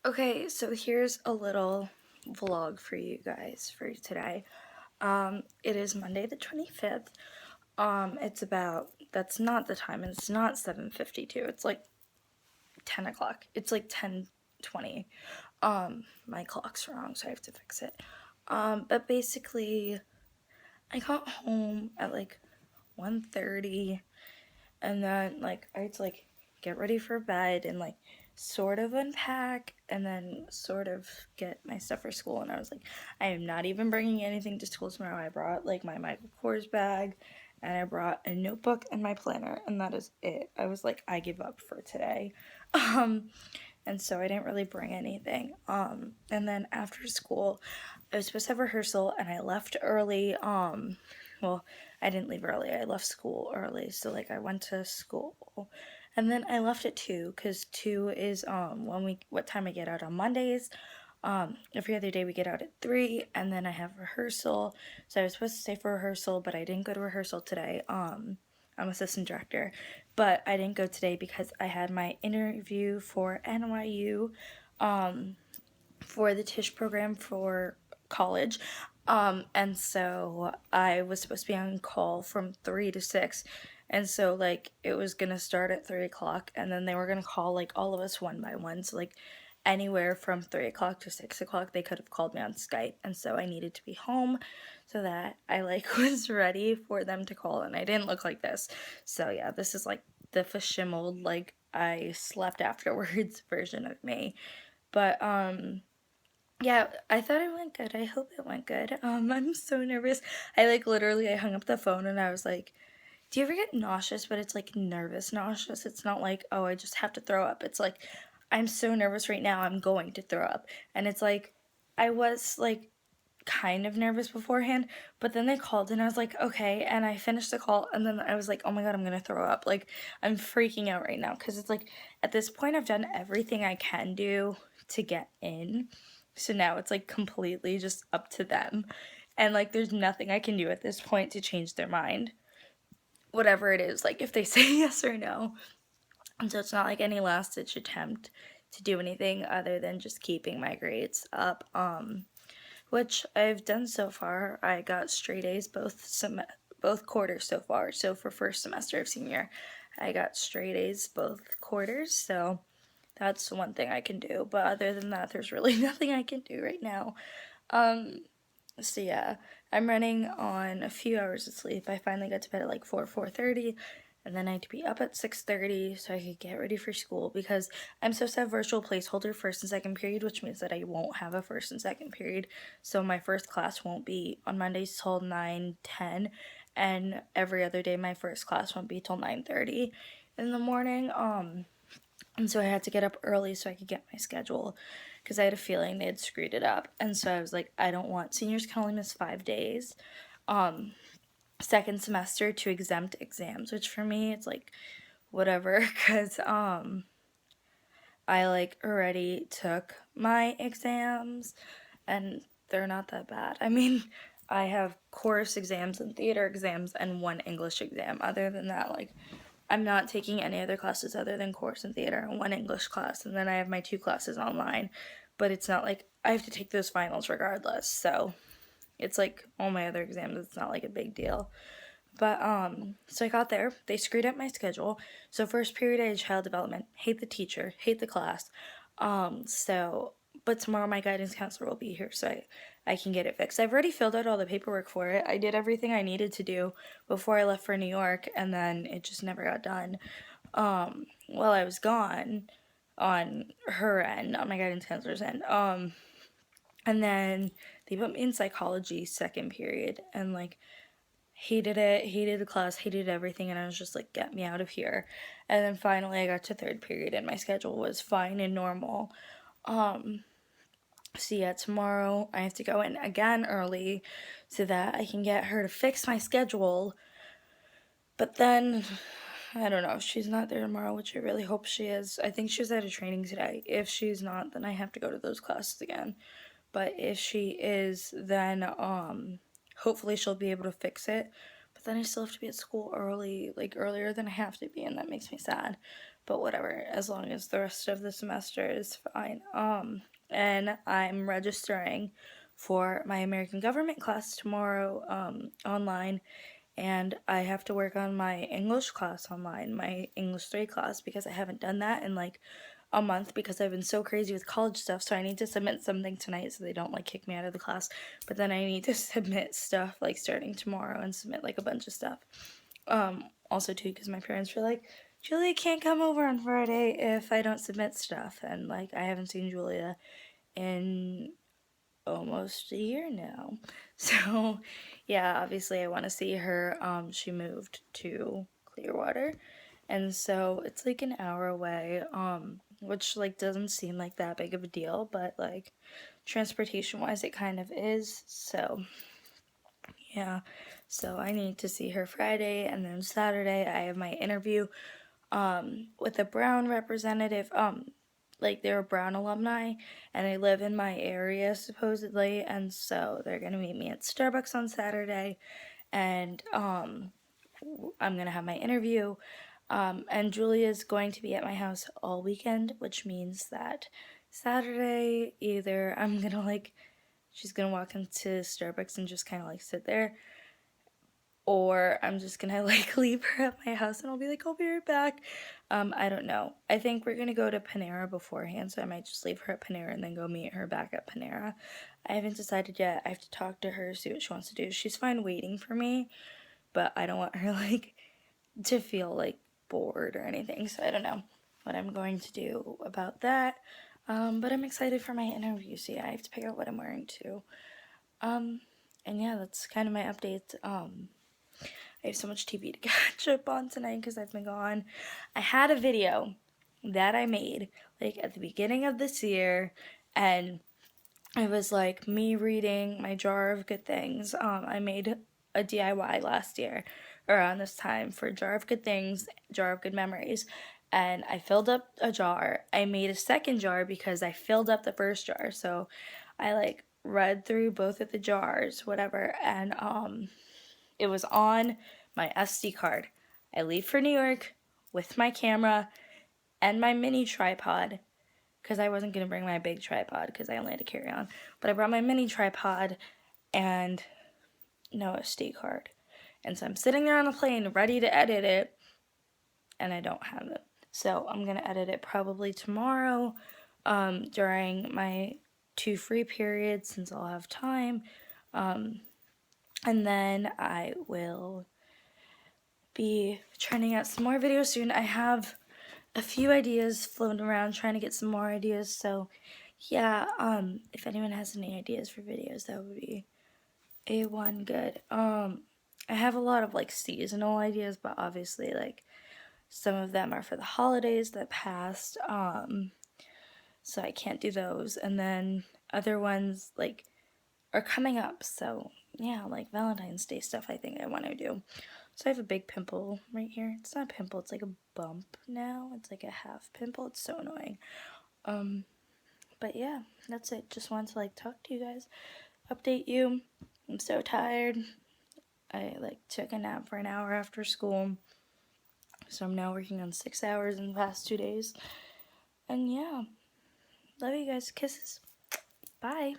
Okay, so here's a little vlog for you guys for today. It is Monday the 25th. It's about, that's not the time, it's not 7:52, it's like 10 o'clock. It's like 10:20. My clock's wrong, so I have to fix it. But basically, I got home at like 1:30, and then like I had to like get ready for bed and like sort of unpack and then sort of get my stuff for school. And I was like, I am not even bringing anything to school tomorrow. I brought like my Michael Kors bag and I brought a notebook and my planner, and that is it. I was like, I give up for today. um and so I didn't really bring anything. And then after school, I was supposed to have rehearsal, and I left early. Well, I didn't leave early. I left school early, so like I went to school, and then I left at 2 because 2 is what time I get out on Mondays. Every other day we get out at 3, and then I have rehearsal. So I was supposed to stay for rehearsal, but I didn't go to rehearsal today. I'm assistant director, but I didn't go today because I had my interview for NYU, for the Tisch program for college. And so I was supposed to be on call from 3 to 6. And so, like, it was gonna start at 3 o'clock, and then they were gonna call, like, all of us one by one. So, like, anywhere from 3 o'clock to 6 o'clock, they could have called me on Skype. And so I needed to be home so that I, like, was ready for them to call. And I didn't look like this. So, yeah, this is, like, the fashimled, like, I slept afterwards version of me. But, yeah, I thought it went good. I hope it went good. I'm so nervous. I hung up the phone and I was like, do you ever get nauseous, but it's like nervous nauseous? It's not like, oh, I just have to throw up. It's like, I'm so nervous right now, I'm going to throw up. And it's like, I was like kind of nervous beforehand, but then they called and I was like, okay. And I finished the call and then I was like, oh my God, I'm gonna throw up. Like, I'm freaking out right now because it's like, at this point, I've done everything I can do to get in. So now it's like completely just up to them. And like, there's nothing I can do at this point to change their mind. Whatever it is, like if they say yes or no. And so it's not like any last ditch attempt to do anything other than just keeping my grades up. Which I've done so far. I got straight A's both quarters so far. So for first semester of senior year, I got straight A's both quarters. So that's one thing I can do. But other than that, there's really nothing I can do right now. So yeah, I'm running on a few hours of sleep. I finally got to bed at like 4:30, and then I had to be up at 6:30 so I could get ready for school because I'm supposed to have virtual placeholder first and second period, which means that I won't have a first and second period. So my first class won't be on Mondays till 9:10, and every other day my first class won't be till 9:30 in the morning. And so I had to get up early so I could get my schedule because I had a feeling they had screwed it up. And so I was like, I don't want, seniors can only miss 5 days. Second semester to exempt exams, which for me, it's like, whatever, because I like already took my exams and they're not that bad. I mean, I have course exams and theater exams and one English exam. Other than that, like, I'm not taking any other classes other than course and theater and one English class, and then I have my 2 classes online. But it's not like I have to take those finals regardless, so it's like all my other exams, it's not like a big deal. But so I got there, they screwed up my schedule. So first period I had child development, hate the teacher, hate the class. But tomorrow my guidance counselor will be here, so I can get it fixed. I've already filled out all the paperwork for it. I did everything I needed to do before I left for New York, and then it just never got done. While I was gone on her end, on my guidance counselor's end. And then they put me in psychology second period, and like, hated it, hated the class, hated everything, and I was just like, get me out of here. And then finally I got to third period and my schedule was fine and normal. So yeah, tomorrow I have to go in again early so that I can get her to fix my schedule. But then, I don't know, if she's not there tomorrow, which I really hope she is. I think she's at a training today. If she's not, then I have to go to those classes again. But if she is, then hopefully she'll be able to fix it. But then I still have to be at school early, like earlier than I have to be, and that makes me sad. but whatever, as long as the rest of the semester is fine. And I'm registering for my American government class tomorrow, online, and I have to work on my English class online, my English 3 class, because I haven't done that in like a month because I've been so crazy with college stuff. So I need to submit something tonight so they don't like kick me out of the class, but then I need to submit stuff like starting tomorrow and submit like a bunch of stuff. Also too, because my parents were like, Julia can't come over on Friday if I don't submit stuff, and like I haven't seen Julia in almost a year now. So yeah, obviously I want to see her. She moved to Clearwater, and so it's like an hour away, which like doesn't seem like that big of a deal, but like transportation wise it kind of is. So yeah, so I need to see her Friday, and then Saturday I have my interview with a Brown representative. Like they're a Brown alumni, and they live in my area supposedly, and so they're gonna meet me at Starbucks on Saturday, and I'm gonna have my interview. And Julia's going to be at my house all weekend, which means that Saturday either I'm gonna like she's gonna walk into Starbucks and just kind of like sit there, or I'm just gonna like leave her at my house and I'll be like, I'll be right back. I don't know. I think we're gonna go to Panera beforehand, so I might just leave her at Panera and then go meet her back at Panera. I haven't decided yet. I have to talk to her, see what she wants to do. She's fine waiting for me, but I don't want her like to feel like bored or anything, so I don't know what I'm going to do about that. But I'm excited for my interview, so yeah, I have to pick out what I'm wearing too. And yeah, that's kind of my update. I have so much TV to catch up on tonight because I've been gone. I had a video that I made like at the beginning of this year, and it was like me reading my jar of good things. I made a DIY last year around this time for jar of good things, jar of good memories, and I filled up a jar. I made a second jar because I filled up the first jar, so I like read through both of the jars, whatever, and it was on my SD card. I leave for New York with my camera and my mini tripod, because I wasn't going to bring my big tripod because I only had to carry on. But I brought my mini tripod and no SD card. And so I'm sitting there on the plane ready to edit it, and I don't have it. So I'm going to edit it probably tomorrow during my 2 free periods, since I'll have time. And then I will be trying out some more videos soon. I have a few ideas floating around, trying to get some more ideas, so yeah, if anyone has any ideas for videos, that would be A1 good. I have a lot of like seasonal ideas, but obviously like some of them are for the holidays that passed, so I can't do those, and then other ones like are coming up, so yeah, like Valentine's Day stuff I think I want to do. So I have a big pimple right here. It's not a pimple, it's like a bump now. It's like a half pimple. It's so annoying. But yeah, that's it. Just wanted to like talk to you guys, update you. I'm so tired. I like took a nap for an hour after school, so I'm now working on 6 hours in the past 2 days. And yeah, love you guys. Kisses. Bye.